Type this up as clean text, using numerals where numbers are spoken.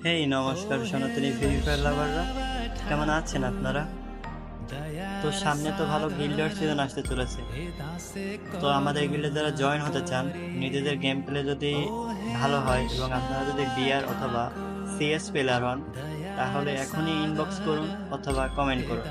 হেই নমস্কার সনাতনী free fire লাভাররা, কেমন আছেন আপনারা? তো সামনে তো ভালো গিল্ডের সিজন আসতে চলেছে। তো আমাদের গিল্ডে যারা জয়েন হতে চান, নিজেদের গেম প্লে যদি ভালো হয় এবং আপনারা যদি বিআর অথবা সিএস প্লেয়ার হন, তাহলে এখনই ইনবক্স করুন অথবা কমেন্ট করুন।